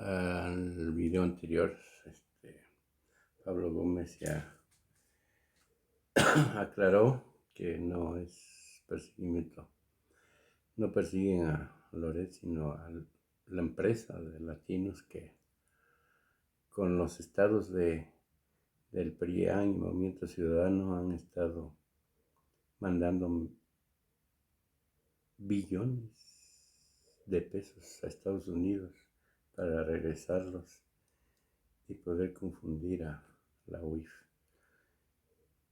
Al video anterior, Pablo Gómez ya aclaró que no es perseguimiento, no persiguen a Loret, sino a la empresa de Latinos que con los estados del PRIAN y Movimiento Ciudadano han estado mandando billones de pesos a Estados Unidos para regresarlos y poder confundir a la UIF.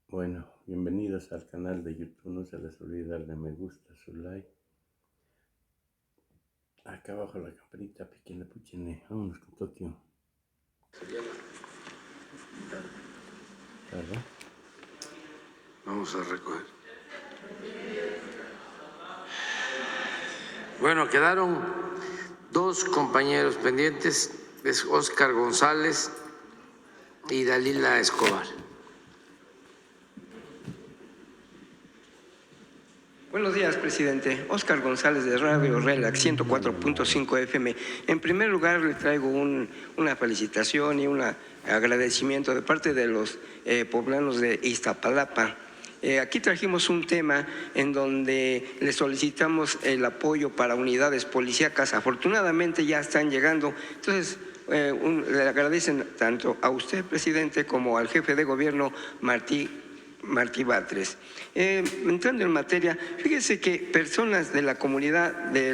Bueno, bienvenidos al canal de YouTube, no se les olvide darle me gusta, su like. Acá abajo la campanita, piquen, puchene, vámonos con Tokio. ¿Verdad? Vamos a recoger. Bueno, quedaron dos compañeros pendientes, es Óscar González y Dalila Escobar. Buenos días, presidente. Óscar González de Radio Relax 104.5 FM. En primer lugar, le traigo una felicitación y un agradecimiento de parte de los poblanos de Iztapalapa. Aquí trajimos un tema en donde le solicitamos el apoyo para unidades policíacas. Afortunadamente ya están llegando. Entonces, le agradecen tanto a usted, presidente, como al jefe de gobierno, Martí Batres. Entrando en materia, fíjese que personas de la comunidad de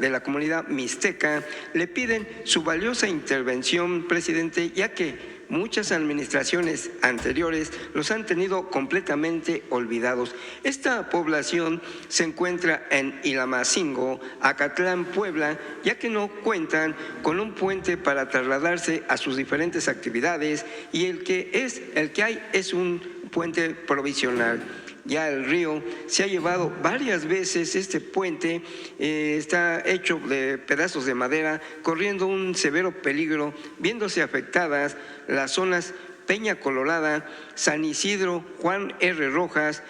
la comunidad mixteca le piden su valiosa intervención, presidente, ya que muchas administraciones anteriores los han tenido completamente olvidados. Esta población se encuentra en Ilamacingo, Acatlán, Puebla, ya que no cuentan con un puente para trasladarse a sus diferentes actividades y el que hay es un puente provisional. Ya el río se ha llevado varias veces este puente, está hecho de pedazos de madera, corriendo un severo peligro, viéndose afectadas las zonas Peña Colorada, San Isidro, Juan R. Rojas,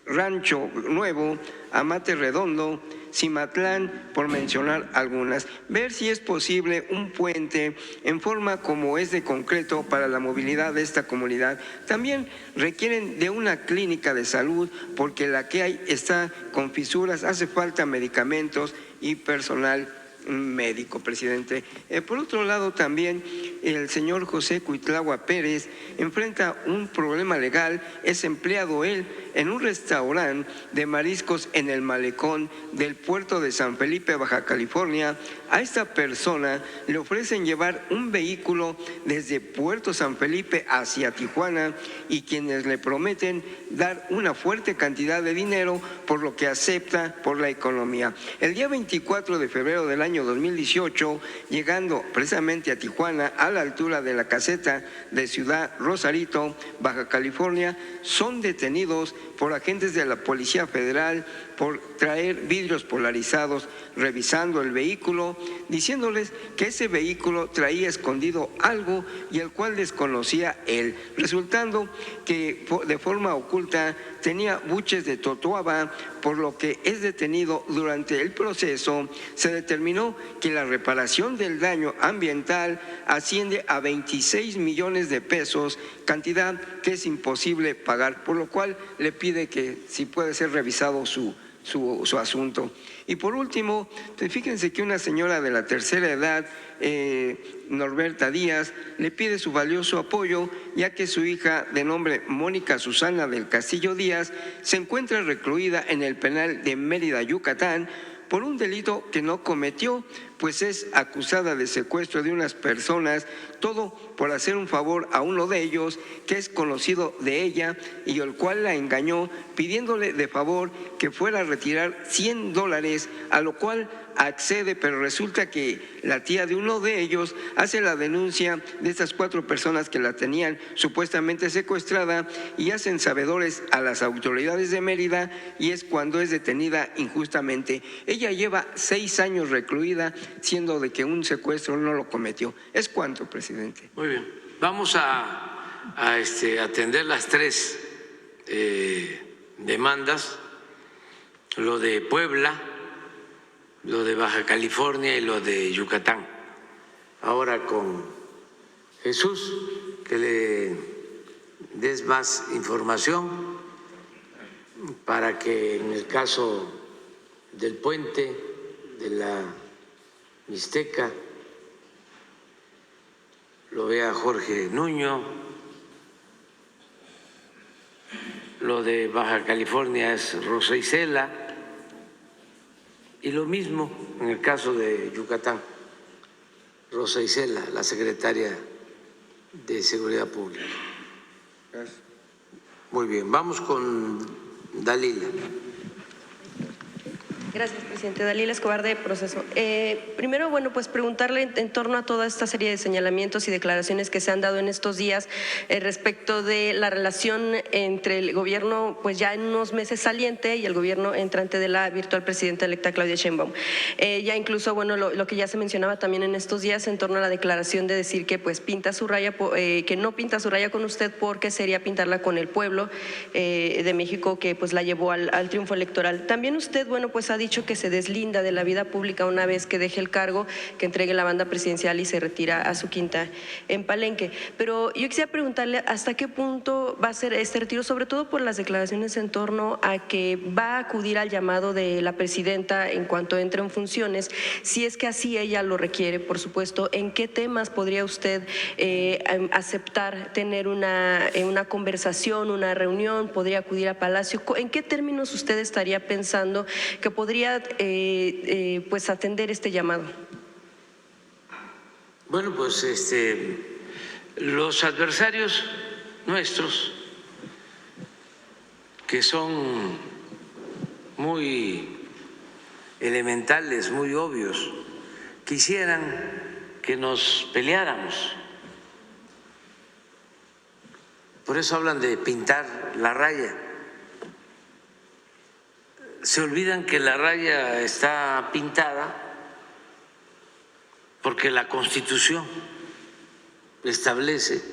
Rancho Nuevo, Amate Redondo, Cimatlán, por mencionar algunas. Ver si es posible un puente en forma como es de concreto para la movilidad de esta comunidad. También requieren de una clínica de salud porque la que hay está con fisuras, hace falta medicamentos y personal médico, presidente. Por otro lado, también el señor José Cuitlagua Pérez enfrenta un problema legal. Es empleado él en un restaurante de mariscos en el malecón del puerto de San Felipe, Baja California. A esta persona le ofrecen llevar un vehículo desde Puerto San Felipe hacia Tijuana y quienes le prometen dar una fuerte cantidad de dinero por lo que acepta por la economía. El día 24 de febrero del año 2018, llegando precisamente a Tijuana, a la altura de la caseta de Ciudad Rosarito, Baja California, son detenidos por agentes de la Policía Federal por traer vidrios polarizados, revisando el vehículo, diciéndoles que ese vehículo traía escondido algo y el cual desconocía él, resultando que de forma oculta tenía buches de totoaba, por lo que es detenido. Durante el proceso se determinó que la reparación del daño ambiental asciende a 26 millones de pesos, cantidad que es imposible pagar, por lo cual le pide que si puede ser revisado su asunto. Y por último, fíjense que una señora de la tercera edad, Norberta Díaz, le pide su valioso apoyo, ya que su hija de nombre Mónica Susana del Castillo Díaz se encuentra recluida en el penal de Mérida, Yucatán, por un delito que no cometió, pues es acusada de secuestro de unas personas, todo por hacer un favor a uno de ellos que es conocido de ella y el cual la engañó pidiéndole de favor que fuera a retirar $100, a lo cual accede, pero resulta que la tía de uno de ellos hace la denuncia de estas 4 personas que la tenían supuestamente secuestrada y hacen sabedores a las autoridades de Mérida y es cuando es detenida injustamente. Ella lleva 6 años recluida, siendo de que un secuestro no lo cometió. ¿Es cuánto, presidente? Muy bien. Vamos a atender las 3 demandas. Lo de Puebla, lo de Baja California y lo de Yucatán. Ahora con Jesús, que le des más información para que en el caso del puente de la Mixteca lo vea Jorge Nuño, lo de Baja California es Rosa Isela, y lo mismo en el caso de Yucatán, Rosa Isela, la secretaria de Seguridad Pública. Gracias. Muy bien, vamos con Dalila. Gracias, presidente. Dalila Escobar, de Proceso. Primero, bueno, pues preguntarle en torno a toda esta serie de señalamientos y declaraciones que se han dado en estos días respecto de la relación entre el gobierno, pues ya en unos meses saliente, y el gobierno entrante de la virtual presidenta electa Claudia Sheinbaum. Ya incluso, bueno, lo que ya se mencionaba también en estos días en torno a la declaración de decir que pues pinta su raya, que no pinta su raya con usted porque sería pintarla con el pueblo de México, que pues la llevó al triunfo electoral. También usted, bueno, pues ha dicho que se deslinda de la vida pública una vez que deje el cargo, que entregue la banda presidencial y se retira a su quinta en Palenque. Pero yo quisiera preguntarle hasta qué punto va a ser este retiro, sobre todo por las declaraciones en torno a que va a acudir al llamado de la presidenta en cuanto entre en funciones, si es que así ella lo requiere, por supuesto. ¿En qué temas podría usted aceptar tener una conversación, una reunión? ¿Podría acudir a Palacio? ¿En qué términos usted estaría pensando que podría pues atender este llamado? Bueno, pues los adversarios nuestros, que son muy elementales, muy obvios, quisieran que nos peleáramos. Por eso hablan de pintar la raya. Se olvidan que la raya está pintada porque la Constitución establece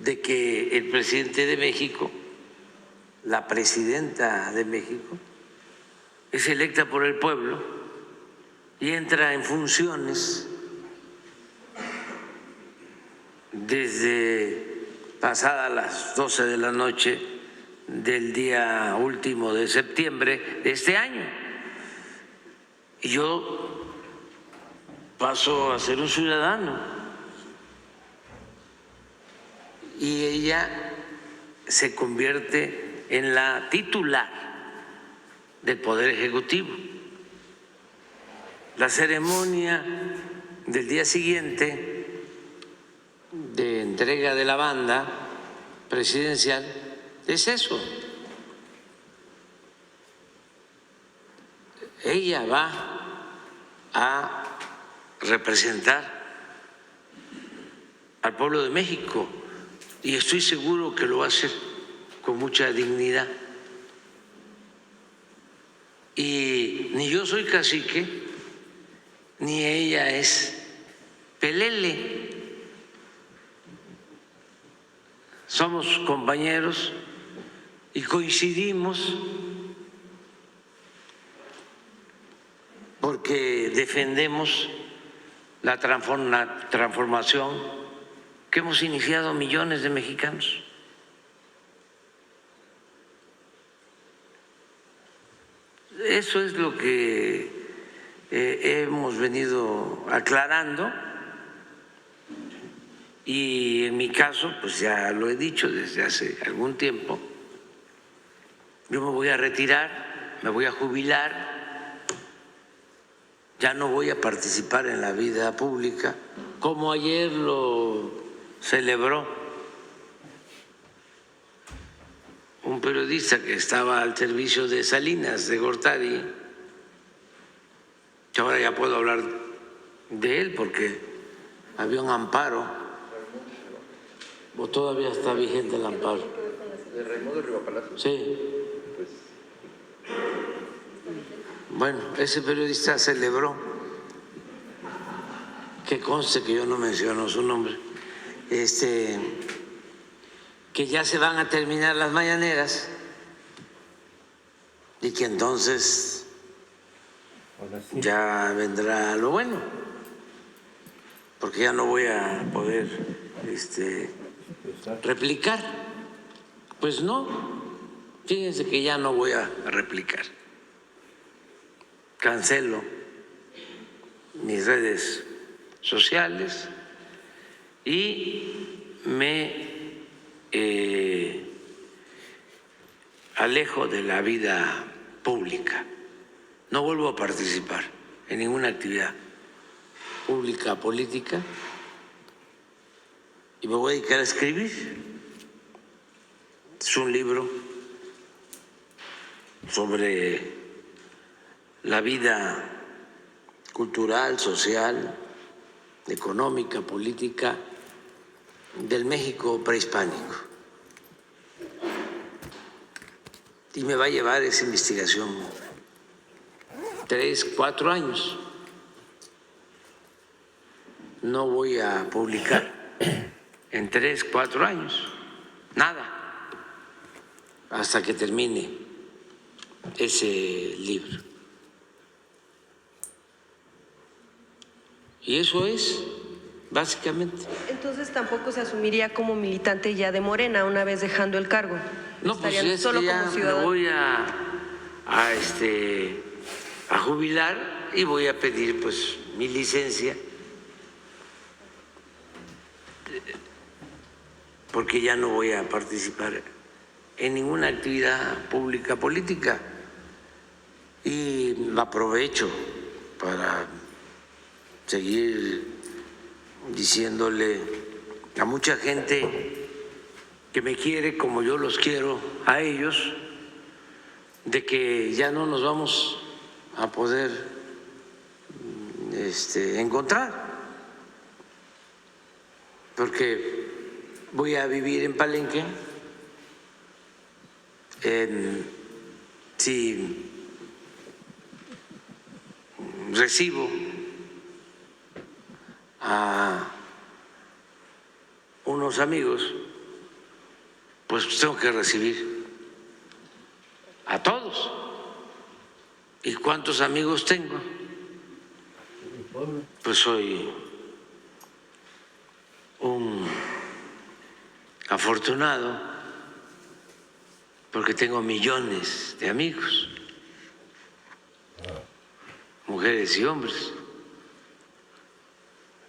de que el presidente de México, la presidenta de México, es electa por el pueblo y entra en funciones desde pasadas las 12 de la noche del día último de septiembre de este año. Y yo paso a ser un ciudadano y ella se convierte en la titular del Poder Ejecutivo. La ceremonia del día siguiente de entrega de la banda presidencial es eso. Ella va a representar al pueblo de México y estoy seguro que lo va a hacer con mucha dignidad. Y ni yo soy cacique, ni ella es pelele. Somos compañeros y coincidimos porque defendemos la transformación que hemos iniciado millones de mexicanos. Eso es lo que hemos venido aclarando y en mi caso, pues ya lo he dicho desde hace algún tiempo, yo me voy a retirar, me voy a jubilar, ya no voy a participar en la vida pública, como ayer lo celebró un periodista que estaba al servicio de Salinas de Gortari. Yo ahora ya puedo hablar de él porque había un amparo, o todavía está vigente el amparo. ¿De Raimundo Rivapalacio? Sí. Bueno, ese periodista celebró, que conste que yo no menciono su nombre, que ya se van a terminar las mañaneras y que entonces Ahora sí. ya vendrá lo bueno, porque ya no voy a poder replicar. Pues no, fíjense que ya no voy a replicar. Cancelo mis redes sociales y me alejo de la vida pública. No vuelvo a participar en ninguna actividad pública, política, y me voy a dedicar a escribir. Es un libro sobre la vida cultural, social, económica, política del México prehispánico. Y me va a llevar esa investigación 3, 4 años. No voy a publicar en 3, 4 años nada hasta que termine ese libro. Y eso es, básicamente. Entonces tampoco se asumiría como militante ya de Morena una vez dejando el cargo. No, pues Estarían es solo que ya como me ciudadano. voy a jubilar y voy a pedir pues mi licencia, porque ya no voy a participar en ninguna actividad pública política, y aprovecho para seguir diciéndole a mucha gente que me quiere como yo los quiero a ellos, de que ya no nos vamos a poder encontrar, porque voy a vivir en Palenque. Si recibo a unos amigos, pues tengo que recibir a todos. ¿Y cuántos amigos tengo? Pues soy un afortunado, porque tengo millones de amigos, mujeres y hombres.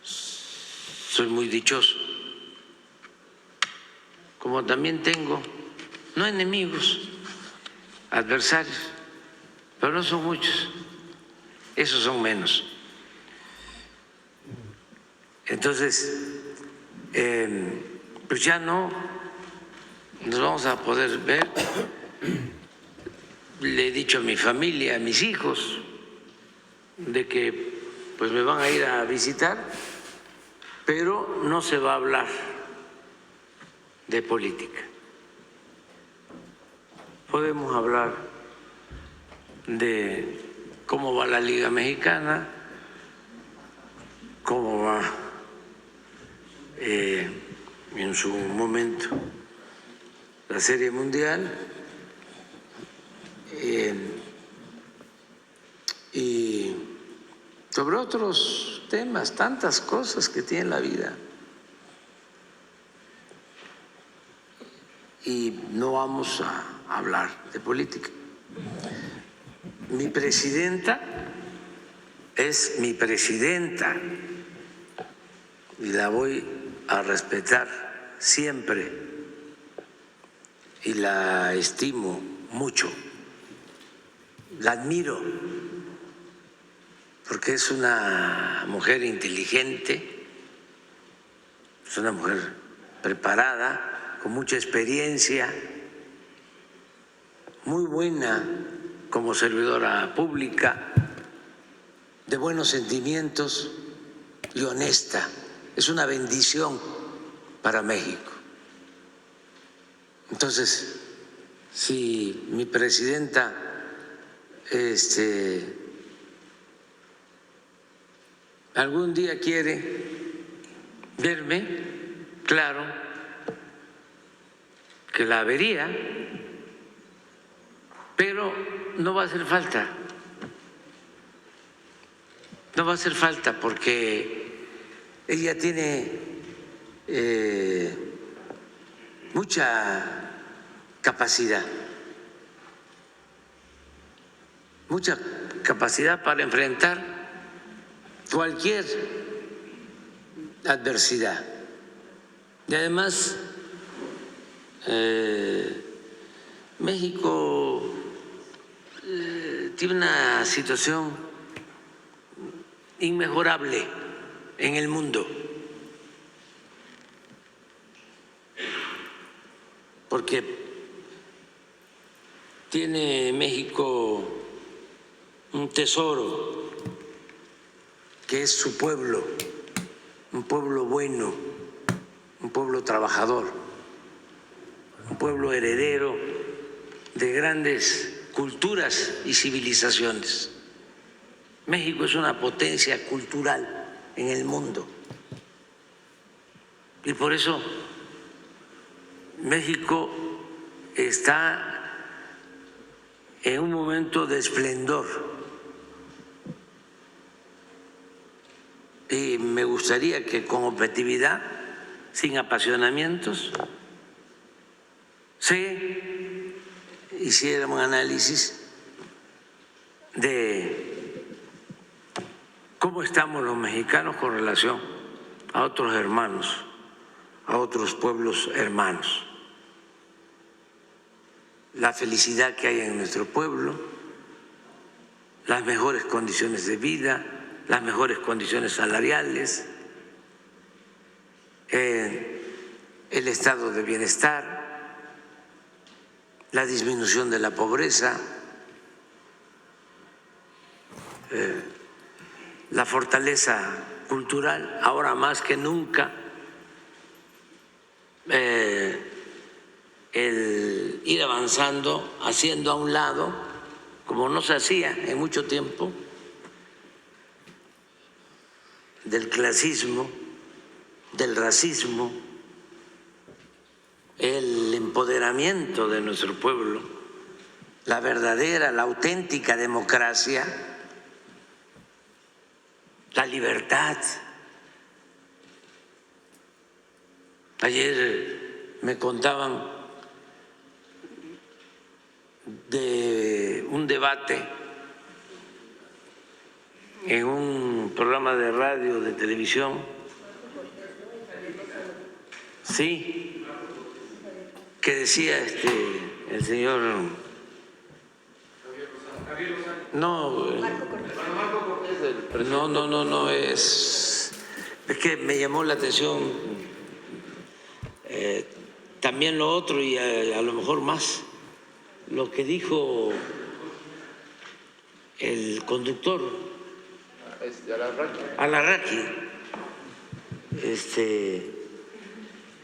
Soy muy dichoso. Como también tengo, no enemigos, adversarios, pero no son muchos, esos son menos. Entonces, pues ya no nos vamos a poder ver. Le he dicho a mi familia, a mis hijos, de que pues me van a ir a visitar, pero no se va a hablar de política. Podemos hablar de cómo va la Liga Mexicana, cómo va en su momento la Serie Mundial, y sobre otros temas, tantas cosas que tiene la vida. Y no vamos a hablar de política. Mi presidenta es mi presidenta y la voy a respetar siempre y la estimo mucho, la admiro, porque es una mujer inteligente, es una mujer preparada, con mucha experiencia, muy buena como servidora pública, de buenos sentimientos y honesta. Es una bendición para México. Entonces, si mi presidenta algún día quiere verme, claro que la vería, pero no va a hacer falta, no va a hacer falta porque ella tiene mucha capacidad para enfrentar cualquier adversidad. Y además, México tiene una situación inmejorable en el mundo, porque tiene México un tesoro que es su pueblo, un pueblo bueno, un pueblo trabajador, un pueblo heredero de grandes culturas y civilizaciones. México es una potencia cultural en el mundo y por eso México está en un momento de esplendor y me gustaría que con objetividad, sin apasionamientos, se hiciera un análisis de cómo estamos los mexicanos con relación a otros hermanos, a otros pueblos hermanos. La felicidad que hay en nuestro pueblo, las mejores condiciones de vida, las mejores condiciones salariales, el estado de bienestar, la disminución de la pobreza, la fortaleza cultural, ahora más que nunca, el ir avanzando, haciendo a un lado, como no se hacía en mucho tiempo, del clasismo, del racismo, el empoderamiento de nuestro pueblo, la verdadera, la auténtica democracia, la libertad. Ayer me contaban de un debate en un programa de radio, de televisión, sí, que decía el señor, no, es que me llamó la atención también lo otro y a lo mejor más lo que dijo el conductor Alarraqui,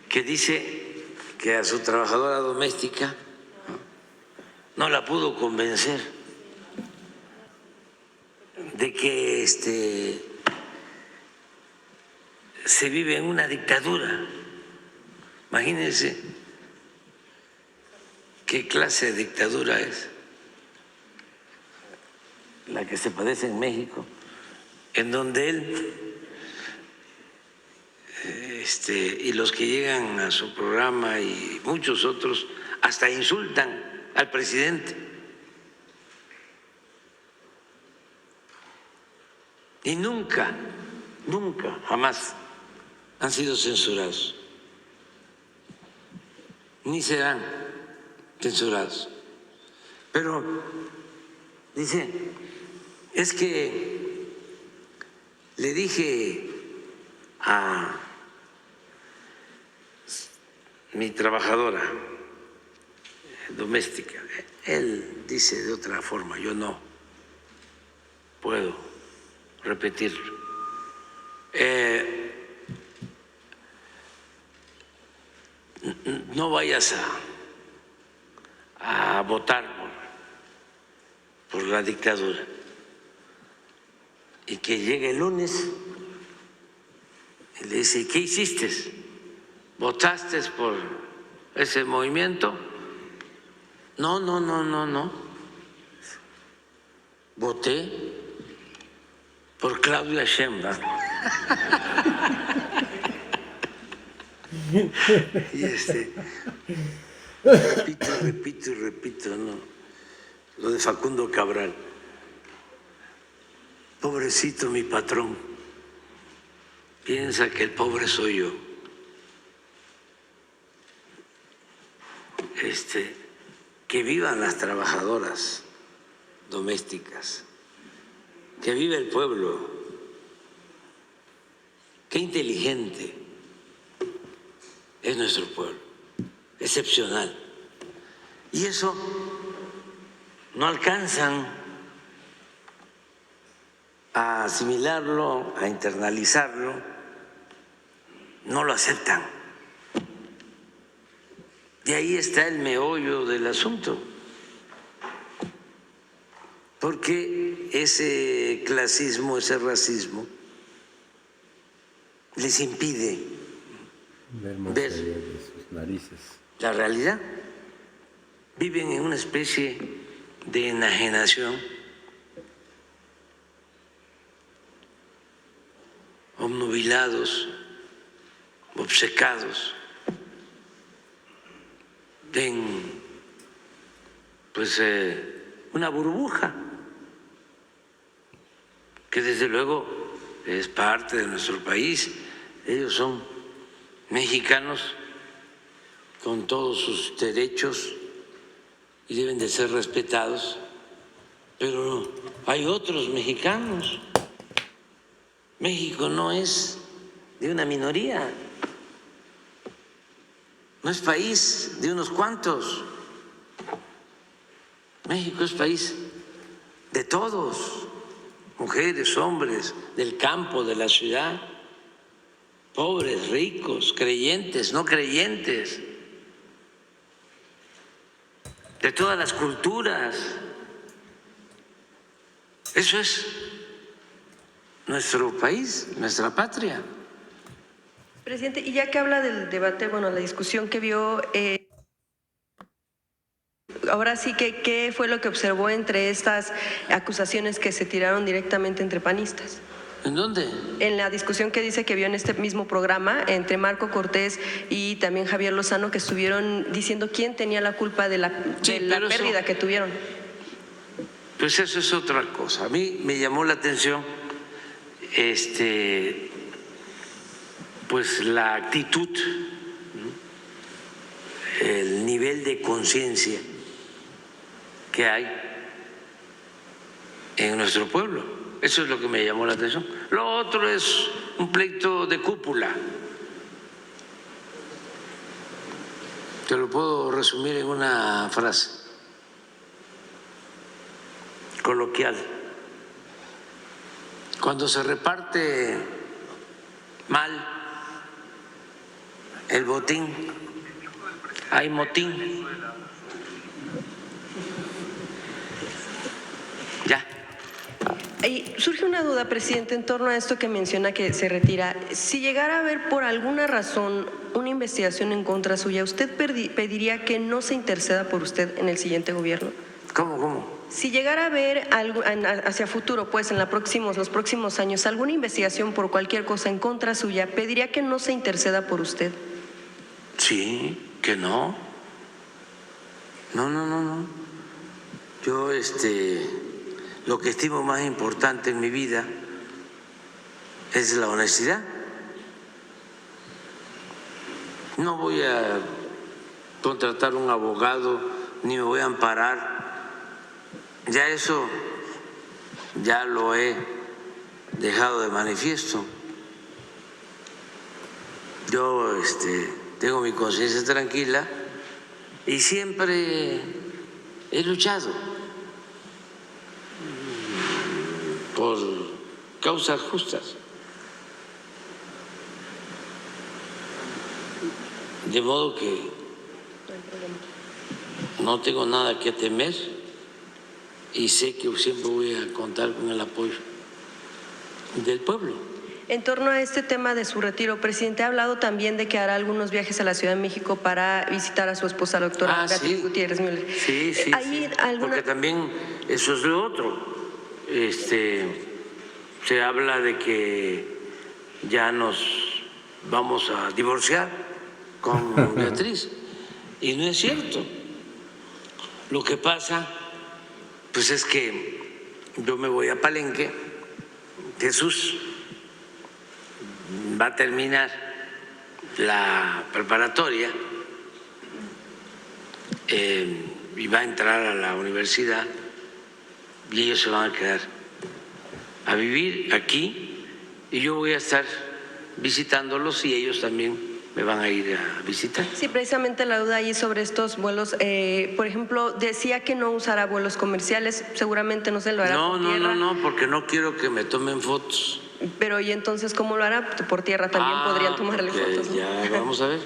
que dice que a su trabajadora doméstica no la pudo convencer de que se vive en una dictadura. Imagínense qué clase de dictadura es la que se padece en México, en donde él y los que llegan a su programa y muchos otros hasta insultan al presidente. Y nunca, jamás han sido censurados, ni serán censurados. Pero dice, es que le dije a mi trabajadora doméstica, él dice de otra forma, yo no puedo repetirlo. No vayas a votar por la dictadura y que llegue el lunes y le dice, ¿qué hiciste? ¿Votaste por ese movimiento? No. Voté por Claudia Sheinbaum. Y repito, ¿no? Lo de Facundo Cabral. Pobrecito mi patrón, piensa que el pobre soy yo. Que vivan las trabajadoras domésticas, que viva el pueblo. Qué inteligente es nuestro pueblo, excepcional. Y eso no alcanzan a asimilarlo, a internalizarlo, no lo aceptan. Y ahí está el meollo del asunto, porque ese clasismo, ese racismo, les impide ver de sus narices. La realidad. Viven en una especie de enajenación, obnubilados, obcecados, en una burbuja que desde luego es parte de nuestro país. Ellos son mexicanos con todos sus derechos y deben de ser respetados, pero hay otros mexicanos. México no es de una minoría, no es país de unos cuantos. México es país de todos, mujeres, hombres, del campo, de la ciudad, pobres, ricos, creyentes, no creyentes, de todas las culturas. Eso es nuestro país, nuestra patria. Presidente, y ya que habla del debate, bueno, la discusión que vio, ahora sí que, ¿qué fue lo que observó entre estas acusaciones que se tiraron directamente entre panistas? ¿En dónde? En la discusión que dice que vio en este mismo programa entre Marco Cortés y también Javier Lozano, que estuvieron diciendo quién tenía la culpa de la pérdida que tuvieron. Pues eso es otra cosa. A mí me llamó la atención pues la actitud, ¿no? El nivel de conciencia que hay en nuestro pueblo. Eso es lo que me llamó la atención. Lo otro es un pleito de cúpula. Te lo puedo resumir en una frase coloquial. Cuando se reparte mal el botín, hay motín. Ya. Y surge una duda, presidente, en torno a esto que menciona que se retira. Si llegara a haber por alguna razón una investigación en contra suya, ¿usted pediría que no se interceda por usted en el siguiente gobierno? ¿Cómo? Si llegara a haber algo hacia futuro, pues en los próximos años, alguna investigación por cualquier cosa en contra suya, ¿pediría que no se interceda por usted? Sí, que no. No. Yo lo que estimo más importante en mi vida es la honestidad. No voy a contratar un abogado ni me voy a amparar. Ya eso ya lo he dejado de manifiesto. Yo tengo mi conciencia tranquila y siempre he luchado por causas justas. De modo que no tengo nada que temer y sé que siempre voy a contar con el apoyo del pueblo. En torno a este tema de su retiro, presidente, ha hablado también de que hará algunos viajes a la Ciudad de México para visitar a su esposa, la doctora Beatriz Gutiérrez Müller. Sí. Porque también eso es lo otro. se habla de que ya nos vamos a divorciar con Beatriz, y no es cierto. Lo que pasa, pues es que yo me voy a Palenque, Jesús va a terminar la preparatoria y va a entrar a la universidad, y ellos se van a quedar a vivir aquí, y yo voy a estar visitándolos y ellos también me van a ir a visitar. Sí, precisamente la duda ahí sobre estos vuelos, por ejemplo, decía que no usará vuelos comerciales, seguramente no se lo hará por tierra. No, porque no quiero que me tomen fotos. Pero ¿y entonces cómo lo hará? Por tierra también podrían tomarle fotos, ¿no? Ya vamos a ver.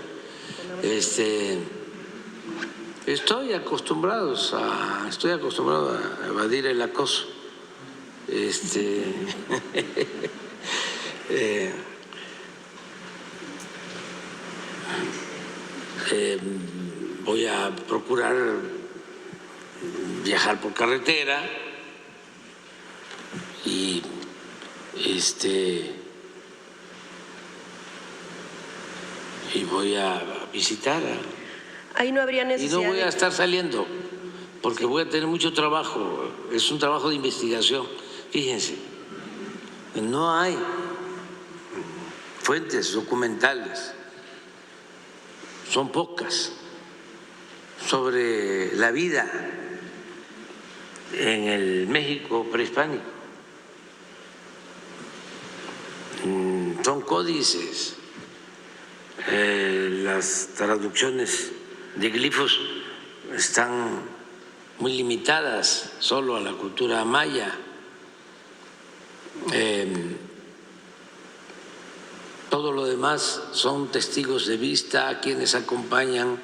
Estoy acostumbrado a evadir el acoso. Voy a procurar viajar por carretera y voy a visitar Ahí no habría y necesidad. no voy a estar saliendo porque voy a tener mucho trabajo. Es un trabajo de investigación. Fíjense, no hay fuentes documentales, son pocas, sobre la vida en el México prehispánico. Son códices, las traducciones de glifos están muy limitadas solo a la cultura maya. Todo lo demás son testigos de vista, quienes acompañan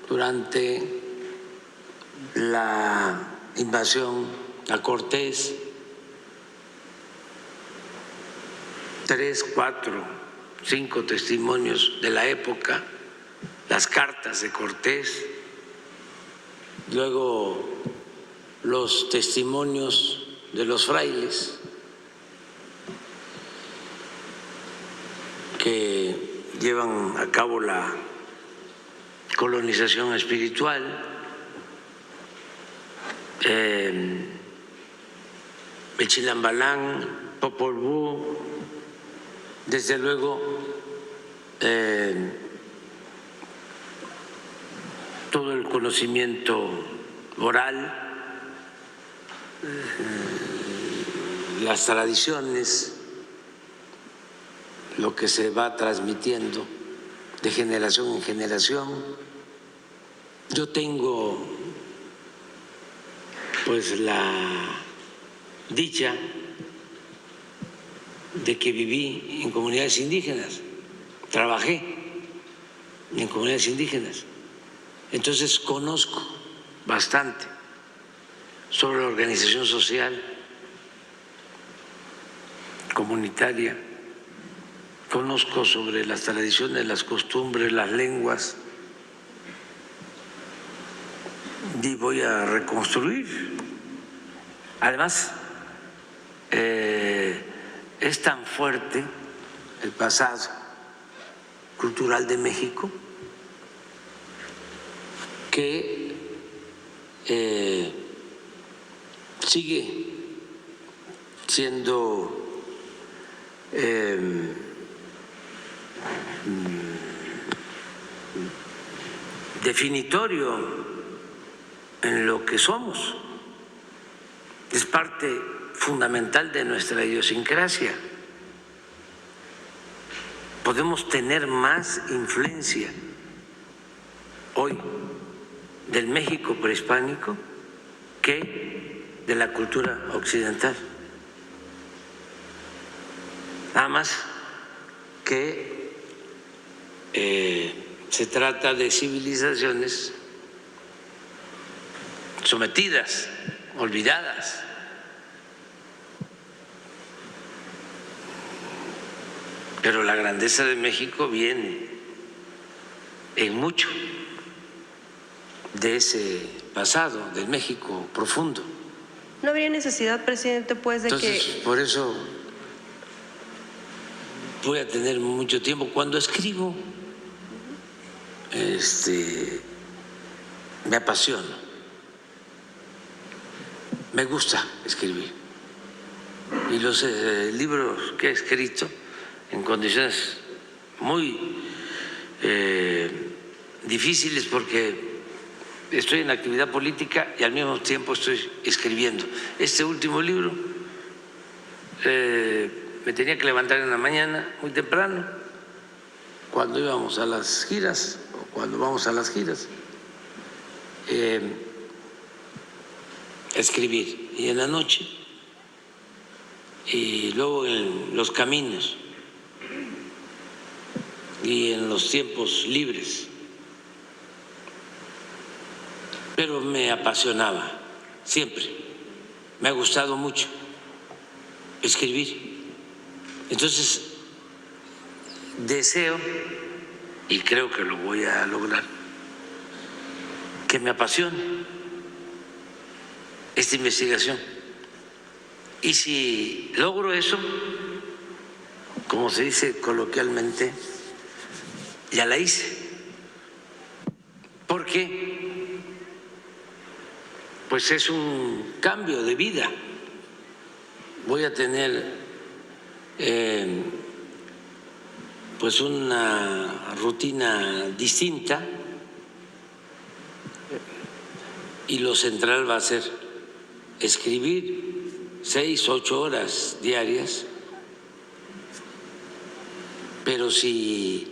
durante la invasión a Cortés. 3, 4, 5 testimonios de la época, las cartas de Cortés, luego los testimonios de los frailes que llevan a cabo la colonización espiritual, el Chilambalán, Popol Vuh, desde luego todo el conocimiento oral, las tradiciones, lo que se va transmitiendo de generación en generación. Yo tengo pues la dicha de que viví en comunidades indígenas, trabajé en comunidades indígenas, entonces conozco bastante sobre la organización social comunitaria, conozco sobre las tradiciones, las costumbres, las lenguas, y voy a reconstruir. Además, es tan fuerte el pasado cultural de México que sigue siendo definitorio en lo que somos. Es parte fundamental de nuestra idiosincrasia. Podemos tener más influencia hoy del México prehispánico que de la cultura occidental. Nada más que se trata de civilizaciones sometidas, olvidadas. Pero la grandeza de México viene en mucho de ese pasado, del México profundo. ¿No habría necesidad, presidente, pues, de Entonces, que... por eso voy a tener mucho tiempo. Cuando escribo, me apasiona, me gusta escribir. Y los libros que he escrito en condiciones muy difíciles, porque estoy en actividad política y al mismo tiempo estoy escribiendo. Este último libro me tenía que levantar en la mañana muy temprano, cuando íbamos a las giras o cuando vamos a las giras, escribir, y en la noche, y luego en los caminos y en los tiempos libres. Pero me apasionaba siempre, me ha gustado mucho escribir. Entonces deseo, y creo que lo voy a lograr, que me apasione esta investigación. Y si logro eso, como se dice coloquialmente, ya la hice. Porque pues es un cambio de vida. Voy a tener pues una rutina distinta, y lo central va a ser escribir 6, 8 horas diarias. Pero si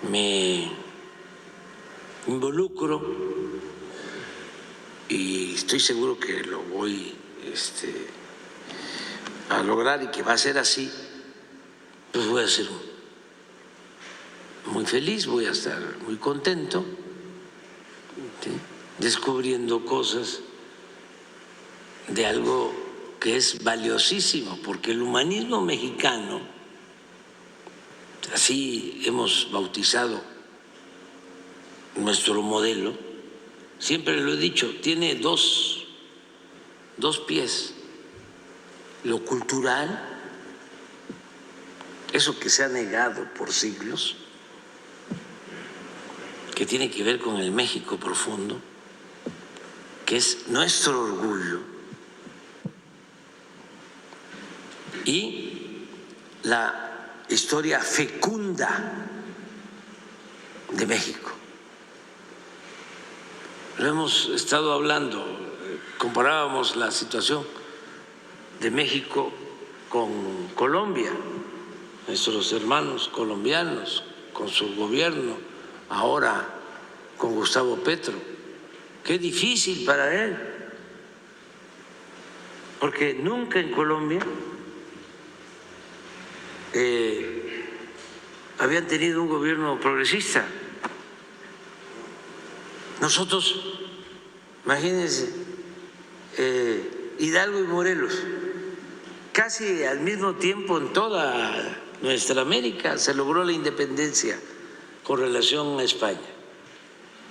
me involucro, y estoy seguro que lo voy a lograr y que va a ser así, pues voy a ser muy feliz, voy a estar muy contento, ¿sí?, descubriendo cosas de algo que es valiosísimo, porque el humanismo mexicano, así hemos bautizado nuestro modelo, siempre lo he dicho, tiene dos pies: lo cultural, eso que se ha negado por siglos, que tiene que ver con el México profundo, que es nuestro orgullo, y la historia fecunda de México. Lo hemos estado hablando, comparábamos la situación de México con Colombia, nuestros hermanos colombianos, con su gobierno, ahora con Gustavo Petro. Qué difícil para él, porque nunca en Colombia habían tenido un gobierno progresista. Nosotros, imagínense, Hidalgo y Morelos, casi al mismo tiempo en toda nuestra América se logró la independencia con relación a España,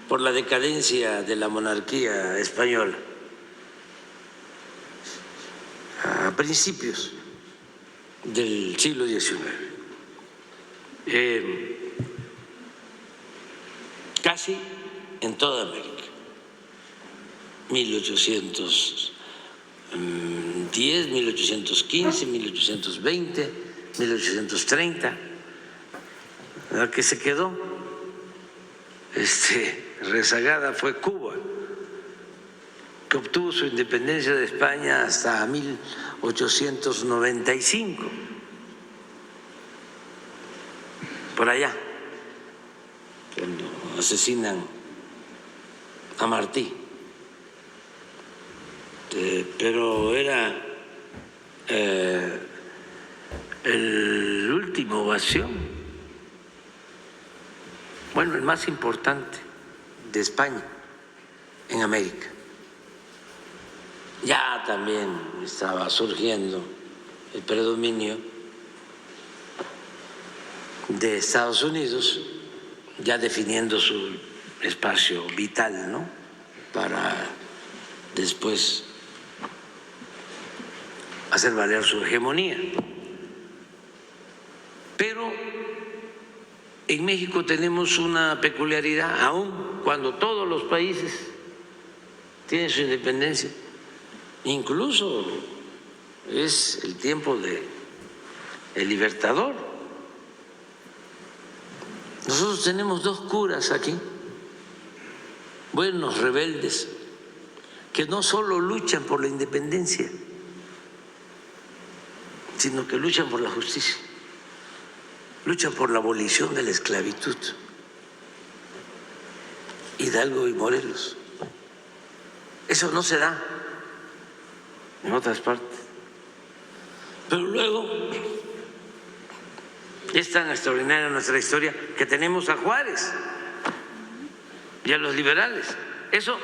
por la decadencia de la monarquía española a principios del siglo XIX. Casi en toda América, 1810, 1815, 1820, 1830. La que se quedó rezagada fue Cuba, que obtuvo su independencia de España hasta 1895, por allá, cuando asesinan a Martí. Pero era el último bastión, bueno, el más importante de España en América. Ya también estaba surgiendo el predominio de Estados Unidos, ya definiendo su espacio vital, ¿no?, para después hacer valer su hegemonía. Pero en México tenemos una peculiaridad, aun cuando todos los países tienen su independencia, incluso es el tiempo de El Libertador. Nosotros tenemos dos curas aquí, buenos rebeldes, que no solo luchan por la independencia, sino que luchan por la justicia, luchan por la abolición de la esclavitud. Hidalgo y Morelos. Eso no se da en otras partes. Pero luego es tan extraordinaria nuestra historia que tenemos a Juárez y a los liberales. Eso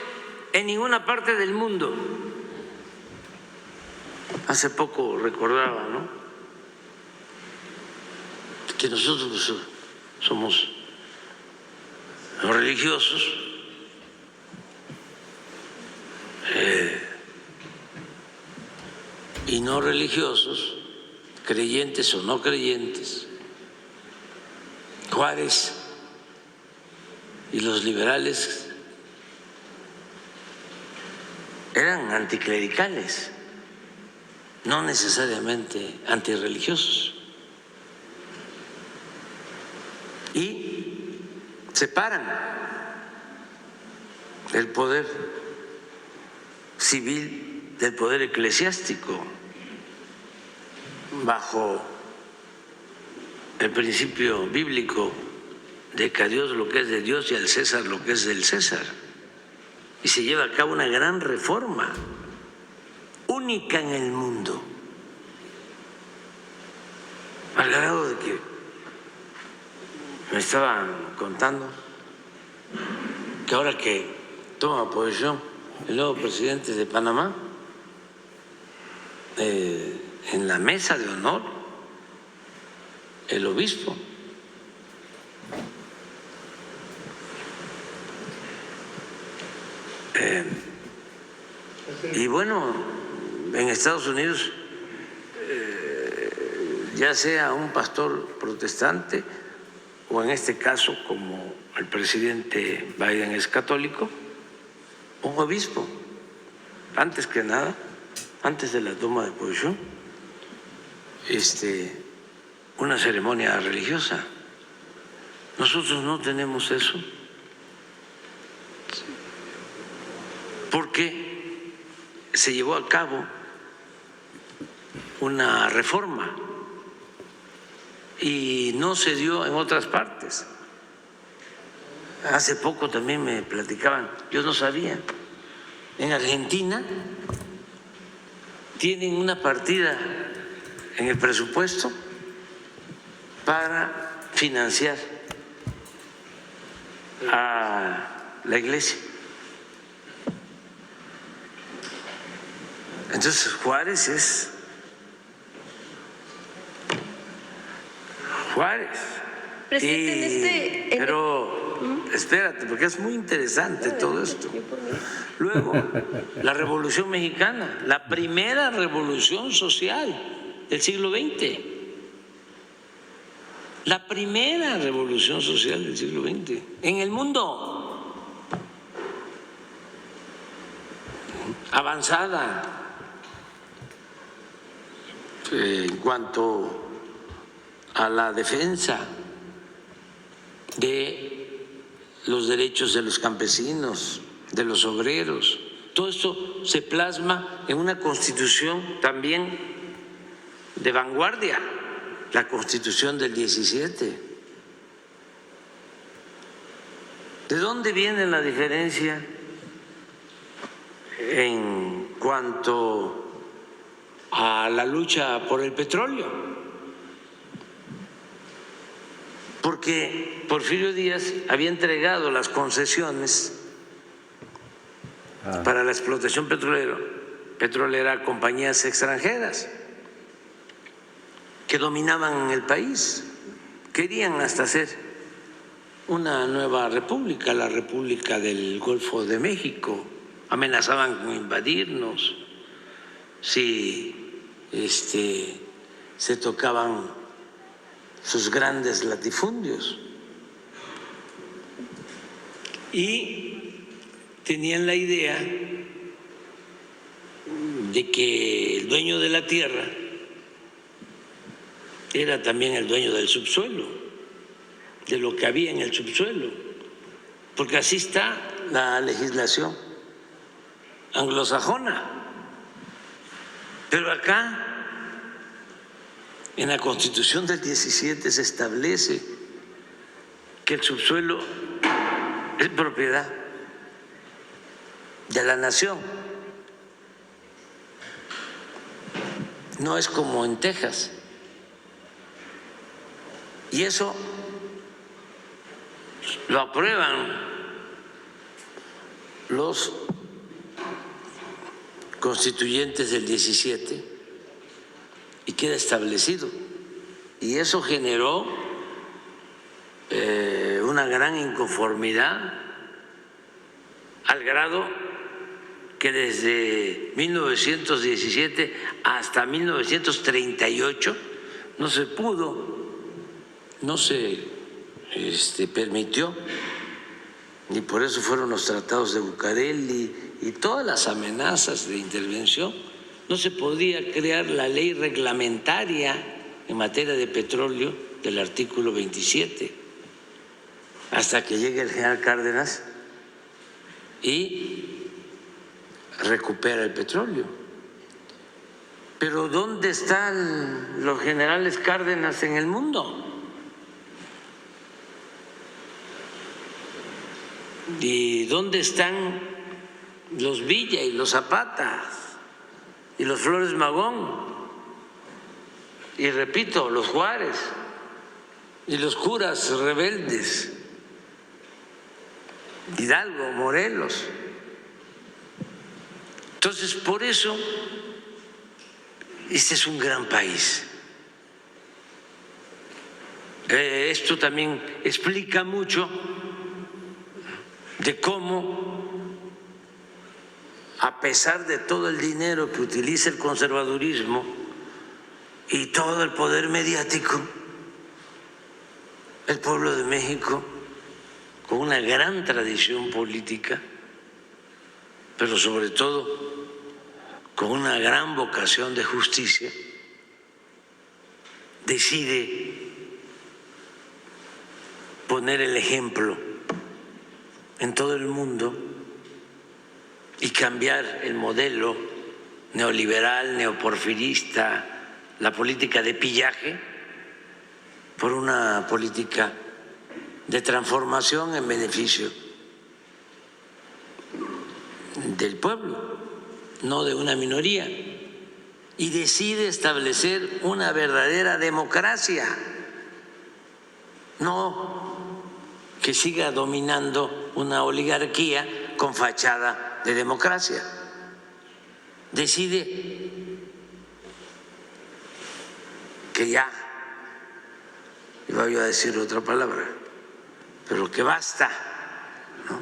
en ninguna parte del mundo. Hace poco recordaba, ¿no?, que nosotros somos los religiosos, y no religiosos, creyentes o no creyentes. Juárez y los liberales eran anticlericales, no necesariamente antirreligiosos, y separan el poder civil del poder eclesiástico bajo el principio bíblico de que a Dios lo que es de Dios y al César lo que es del César. Y se lleva a cabo una gran reforma, única en el mundo, al grado de que me estaban contando que ahora que toma posesión el nuevo presidente de Panamá, en la mesa de honor, el obispo y bueno, en Estados Unidos, ya sea un pastor protestante o en este caso, como el presidente Biden es católico, un obispo, antes que nada, antes de la toma de posesión, una ceremonia religiosa. Nosotros no tenemos eso, porque se llevó a cabo una reforma y no se dio en otras partes. Hace poco también me platicaban, yo no sabía, en Argentina tienen una partida en el presupuesto para financiar a la iglesia. Entonces Juárez es Juárez. Presidente, pero espérate, porque es muy interesante todo esto. Luego, la Revolución Mexicana, la primera revolución social del siglo XX. La primera revolución social del siglo XX en el mundo, avanzada en cuanto a la defensa de los derechos de los campesinos, de los obreros. Todo esto se plasma en una constitución también de vanguardia, la Constitución del 17. ¿De dónde viene la diferencia en cuanto a la lucha por el petróleo? Porque Porfirio Díaz había entregado las concesiones para la explotación petrolera a compañías extranjeras que dominaban el país. Querían hasta hacer una nueva república, la República del Golfo de México. Amenazaban con invadirnos si se tocaban sus grandes latifundios. Y tenían la idea de que el dueño de la tierra era también el dueño del subsuelo, de lo que había en el subsuelo, porque así está la legislación anglosajona. Pero acá, en la Constitución del 17, se establece que el subsuelo es propiedad de la nación. No es como en Texas. Y eso lo aprueban los constituyentes del 17 y queda establecido. Y eso generó una gran inconformidad, al grado que desde 1917 hasta 1938 no se permitió, y por eso fueron los tratados de Bucareli y todas las amenazas de intervención. No se podía crear la ley reglamentaria en materia de petróleo del artículo 27, hasta que llegue el general Cárdenas y recupera el petróleo. Pero ¿dónde están los generales Cárdenas en el mundo? ¿Y dónde están los Villa y los Zapata y los Flores Magón? Y repito, los Juárez y los curas rebeldes, Hidalgo, Morelos. Entonces, por eso, este es un gran país. Esto también explica mucho de cómo, a pesar de todo el dinero que utiliza el conservadurismo y todo el poder mediático, el pueblo de México, con una gran tradición política, pero sobre todo con una gran vocación de justicia, decide poner el ejemplo en todo el mundo y cambiar el modelo neoliberal, neoporfirista, la política de pillaje, por una política de transformación en beneficio del pueblo, no de una minoría, y decide establecer una verdadera democracia, no que siga dominando una oligarquía con fachada de democracia. Decide que ya, iba yo a decir otra palabra, pero que basta, ¿no?,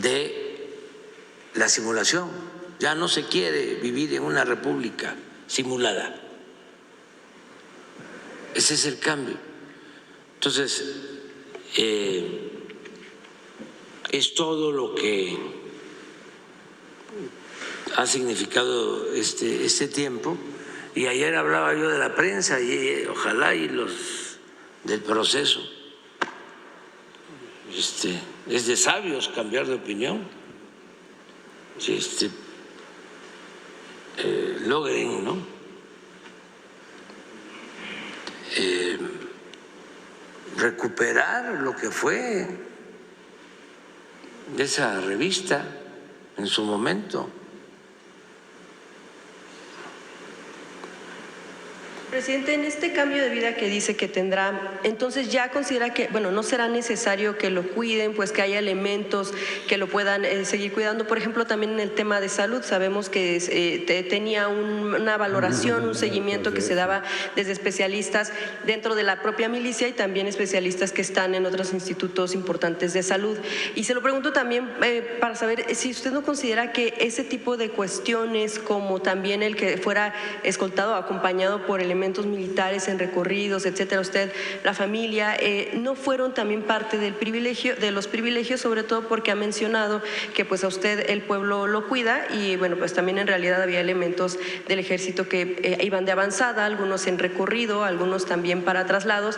de la simulación. Ya no se quiere vivir en una república simulada. Ese es el cambio. Entonces, es todo lo que ha significado este tiempo. Y ayer hablaba yo de la prensa y ojalá y los del proceso, es de sabios cambiar de opinión, logren, ¿no?, recuperar lo que fue esa revista en su momento. Presidente, en este cambio de vida que dice que tendrá, entonces ya considera que, bueno, no será necesario que lo cuiden, pues que haya elementos que lo puedan seguir cuidando. Por ejemplo, también en el tema de salud, sabemos que tenía una valoración, un seguimiento que se daba desde especialistas dentro de la propia milicia y también especialistas que están en otros institutos importantes de salud. Y se lo pregunto también para saber si usted no considera que ese tipo de cuestiones, como también el que fuera escoltado o acompañado por elementos monumentos militares en recorridos, etcétera, usted, la familia, no fueron también parte del privilegio, de los privilegios, sobre todo porque ha mencionado que pues a usted el pueblo lo cuida y bueno, pues también en realidad había elementos del ejército que iban de avanzada, algunos en recorrido, algunos también para traslados,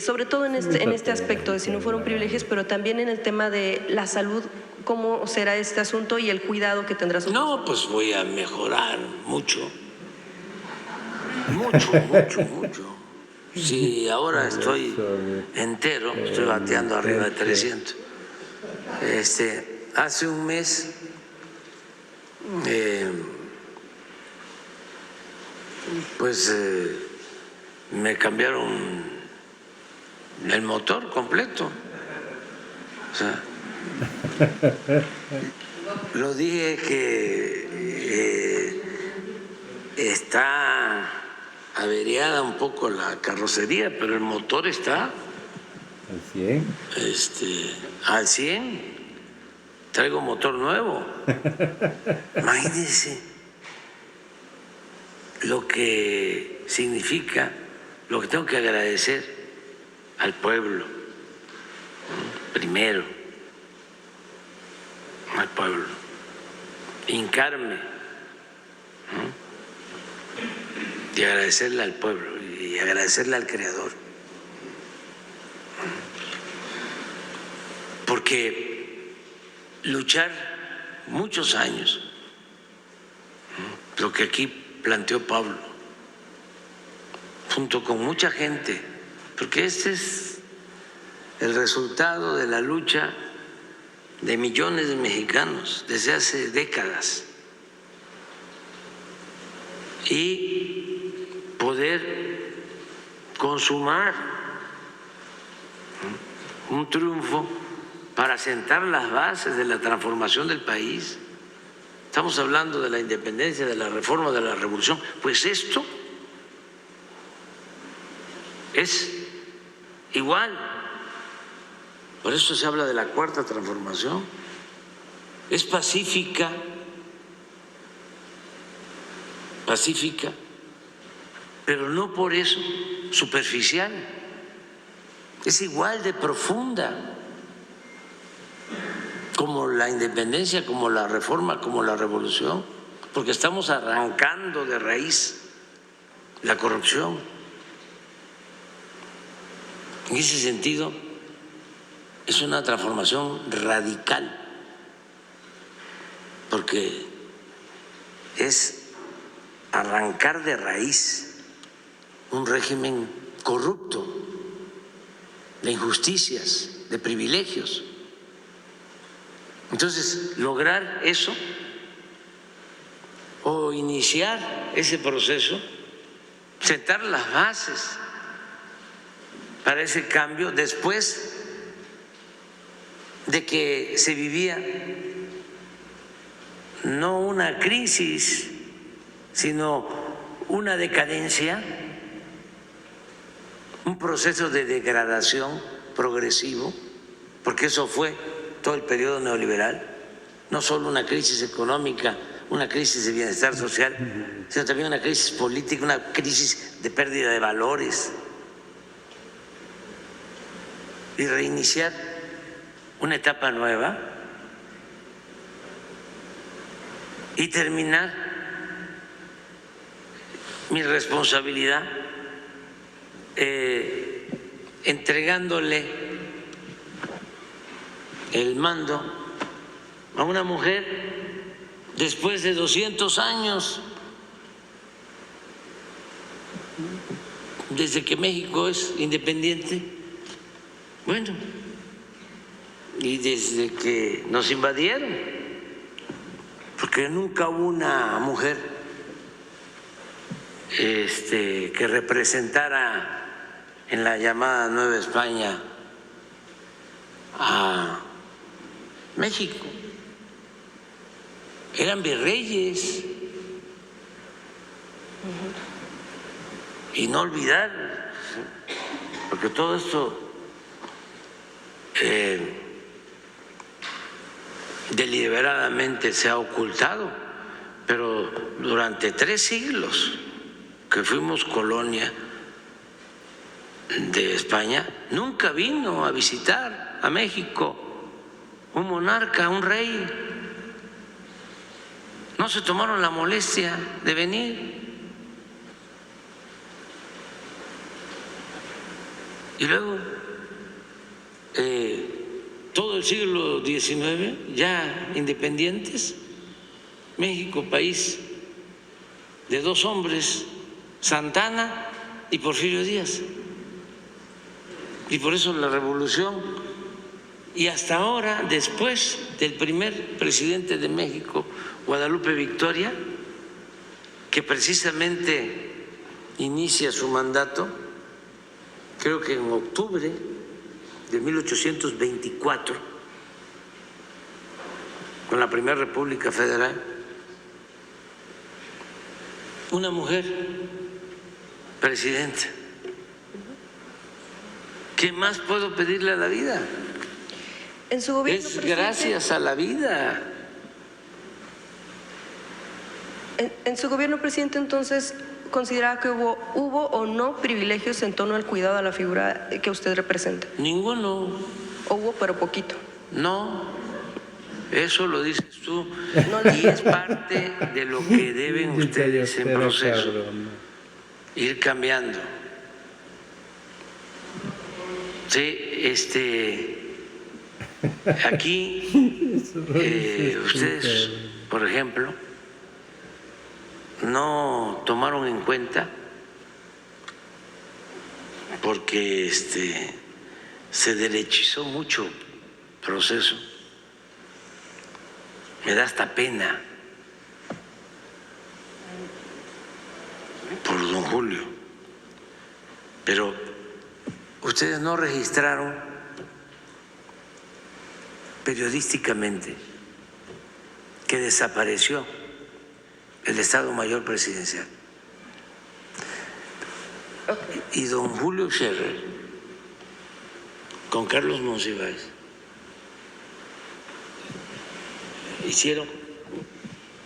sobre todo en este aspecto de si no fueron privilegios, pero también en el tema de la salud. ¿Cómo será este asunto y el cuidado que tendrá su No, pues voy a mejorar mucho. Mucho. Si ahora estoy entero, estoy bateando arriba de 300. Hace un mes me cambiaron el motor completo. O sea, lo dije que está averiada un poco la carrocería, pero el motor está ¿Al 100? Al 100. Traigo motor nuevo. Imagínense lo que significa, lo que tengo que agradecer al pueblo, primero, al pueblo, hincarme y agradecerle al pueblo y agradecerle al Creador, porque luchar muchos años, lo que aquí planteó Pablo, junto con mucha gente, porque este es el resultado de la lucha de millones de mexicanos desde hace décadas, y poder consumar un triunfo para sentar las bases de la transformación del país. Estamos hablando de la independencia, de la reforma, de la revolución. Pues esto es igual. Por eso se habla de la cuarta transformación. Es pacífica, pero no por eso superficial. Es igual de profunda como la independencia, como la reforma, como la revolución, porque estamos arrancando de raíz la corrupción. En ese sentido, es una transformación radical, porque es arrancar de raíz un régimen corrupto, de injusticias, de privilegios. Entonces, lograr eso o iniciar ese proceso, sentar las bases para ese cambio después de que se vivía no una crisis, sino una decadencia, un proceso de degradación progresivo, porque eso fue todo el periodo neoliberal, no solo una crisis económica, una crisis de bienestar social, sino también una crisis política, una crisis de pérdida de valores, y reiniciar una etapa nueva y terminar mi responsabilidad entregándole el mando a una mujer después de 200 años, desde que México es independiente, bueno, y desde que nos invadieron, porque nunca hubo una mujer que representara en la llamada Nueva España a México. Eran virreyes. Y no olvidar, porque todo esto deliberadamente se ha ocultado, pero durante 3 siglos que fuimos colonia de España, nunca vino a visitar a México un monarca, un rey. No se tomaron la molestia de venir. Y luego, todo el siglo XIX, ya independientes, México, país de dos hombres, Santana y Porfirio Díaz. Y por eso la revolución, y hasta ahora, después del primer presidente de México, Guadalupe Victoria, que precisamente inicia su mandato, creo que en octubre de 1824, con la Primera República Federal, una mujer presidenta. ¿Qué más puedo pedirle a la vida? En su gobierno, Es presidente, gracias a la vida. en su gobierno, presidente, entonces, ¿considera que hubo o no privilegios en torno al cuidado a la figura que usted representa? Ninguno. Hubo, pero poquito. No, eso lo dices tú. No, Y es parte de lo que deben ustedes en proceso ir cambiando. Sí, aquí ustedes, por ejemplo, no tomaron en cuenta, porque se derechizó mucho el proceso. Me da hasta pena por don Julio, pero ustedes no registraron periodísticamente que desapareció el Estado Mayor Presidencial. Y don Julio Scherer, con Carlos Monsiváis, hicieron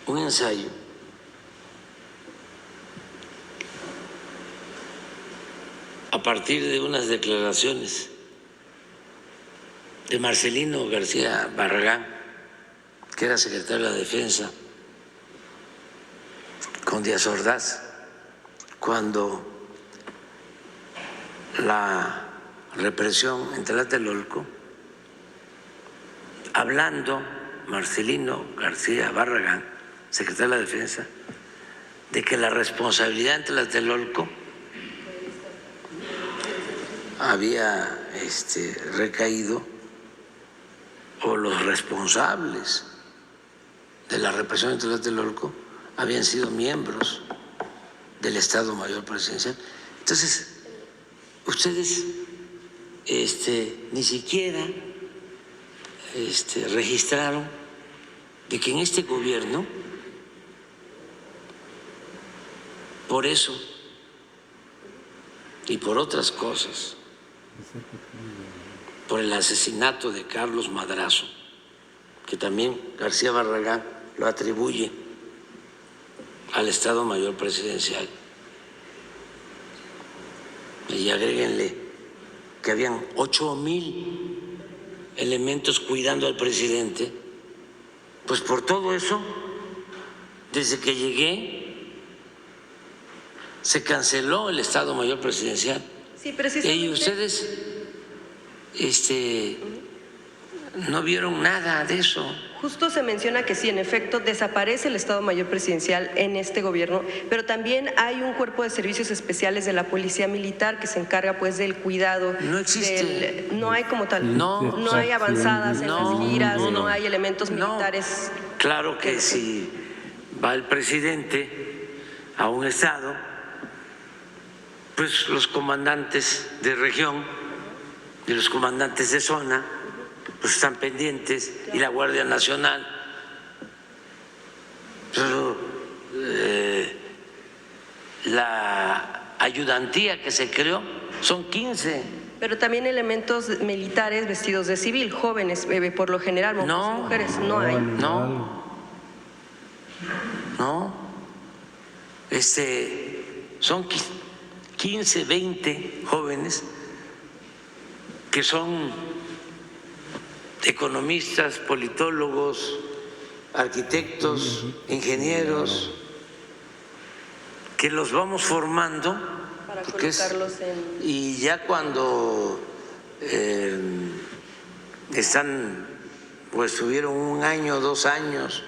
un ensayo a partir de unas declaraciones de Marcelino García Barragán, que era secretario de la Defensa, con Díaz Ordaz, cuando la represión en Tlatelolco, hablando Marcelino García Barragán, secretario de la Defensa, de que la responsabilidad en Tlatelolco había recaído, o los responsables de la represión en Tlatelolco habían sido miembros del Estado Mayor Presidencial. Entonces, ustedes ni siquiera registraron de que en este gobierno, por eso y por otras cosas, por el asesinato de Carlos Madrazo, que también García Barragán lo atribuye al Estado Mayor Presidencial, y agréguenle que habían 8,000 elementos cuidando al presidente, pues por todo eso, desde que llegué, se canceló el Estado Mayor Presidencial. Sí, precisamente. Y ustedes no vieron nada de eso. Justo se menciona que sí, en efecto, desaparece el Estado Mayor Presidencial en este gobierno, pero también hay un cuerpo de servicios especiales de la Policía Militar que se encarga pues del cuidado. No existe. No hay como tal. No hay avanzadas en las giras, no hay elementos No. militares. Claro que si va el presidente a un estado, pues los comandantes de región y los comandantes de zona pues están pendientes, y la Guardia Nacional. Pero la ayudantía que se creó son 15. Pero también elementos militares vestidos de civil, jóvenes, por lo general, No. mujeres, no hay. No. son 15, 20 jóvenes que son economistas, politólogos, arquitectos, ingenieros, que los vamos formando para colocarlos y ya cuando están, pues estuvieron 1 año, 2 años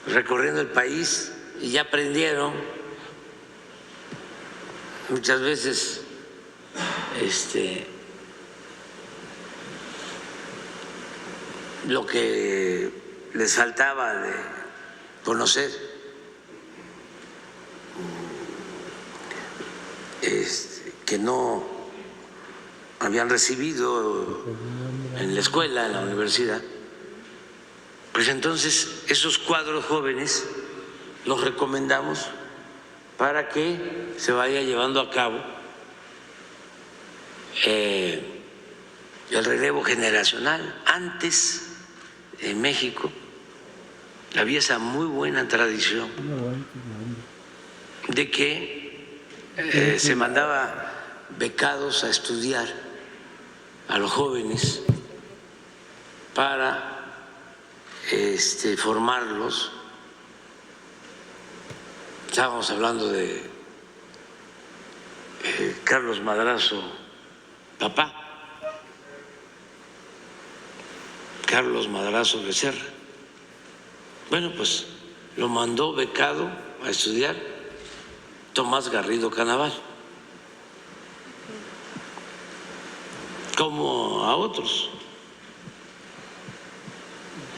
recorriendo el país y ya aprendieron, muchas veces lo que les faltaba de conocer, que no habían recibido en la escuela, en la universidad, pues entonces esos cuadros jóvenes los recomendamos para que se vaya llevando a cabo el relevo generacional. Antes, en México, había esa muy buena tradición de que se mandaba becados a estudiar a los jóvenes para formarlos. Estábamos hablando de Carlos Madrazo, papá, Carlos Madrazo Becerra. Bueno, pues lo mandó becado a estudiar Tomás Garrido Canaval, como a otros.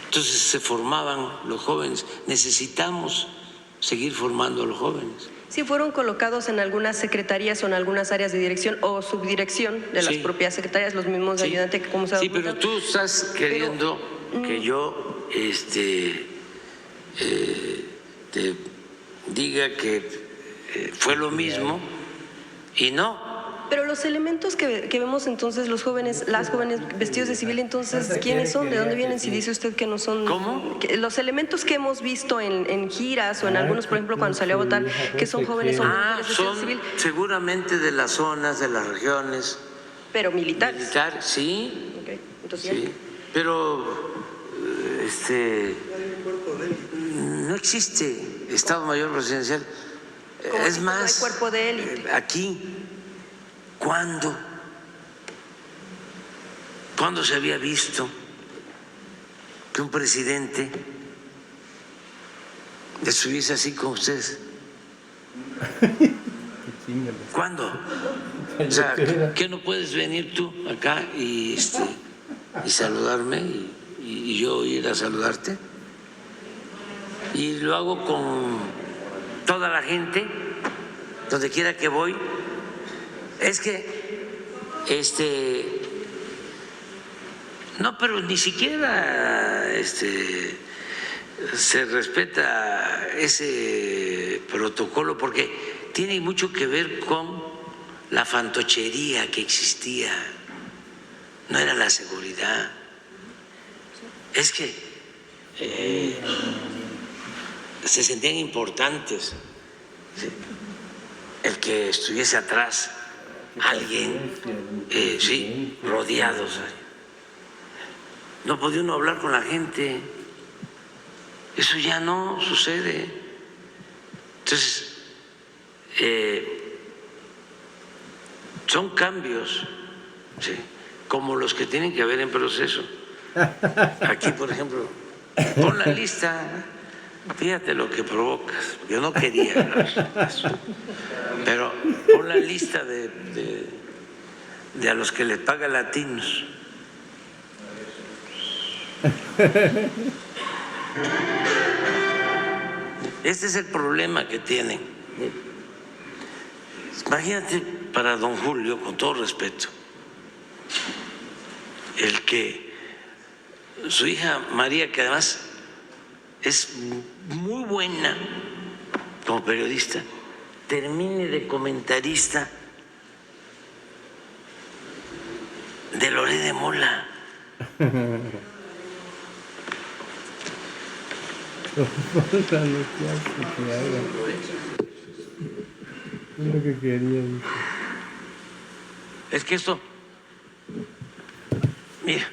Entonces se formaban los jóvenes. Necesitamos seguir formando a los jóvenes. Sí, fueron colocados en algunas secretarías o en algunas áreas de dirección o subdirección de las propias secretarías, los mismos de ayudante que como se ha Sí, pero tú estás queriendo que yo te diga que fue lo mismo y no. Pero los elementos que vemos entonces, los jóvenes, las jóvenes vestidos de civil, entonces, ¿quiénes son? ¿De dónde vienen? Si dice usted que no son... ¿Cómo? Los elementos que hemos visto en giras o en algunos, por ejemplo, cuando salió a votar, que son jóvenes o mujeres vestidos de civil. Seguramente de las zonas, de las regiones. Pero militares. Militar, sí. Okay. Entonces, sí. Pero no existe Estado Mayor Presidencial. Es más, no hay cuerpo de élite. Aquí, ¿cuándo se había visto que un presidente estuviese así con ustedes? ¿Cuándo? O sea, ¿qué no puedes venir tú acá y saludarme y yo ir a saludarte? Y lo hago con toda la gente, donde quiera que voy. Es que, no, pero ni siquiera se respeta ese protocolo, porque tiene mucho que ver con la fantochería que existía. No era la seguridad. Es que se sentían importantes. ¿Sí? El que estuviese atrás, alguien, sí, rodeados. No podía uno hablar con la gente. Eso ya no sucede. Entonces, son cambios, ¿sí?, como los que tienen que haber en proceso. Aquí, por ejemplo, pon la lista. Fíjate lo que provocas. Yo no quería hablar de eso. Pero pon la lista de a los que les paga Latinos. Este es el problema que tienen. Imagínate para don Julio, con todo respeto, el que su hija María, que además es muy buena como periodista, termine de comentarista de Loret de Mola. Es lo que quería, dice. Es que esto, mira.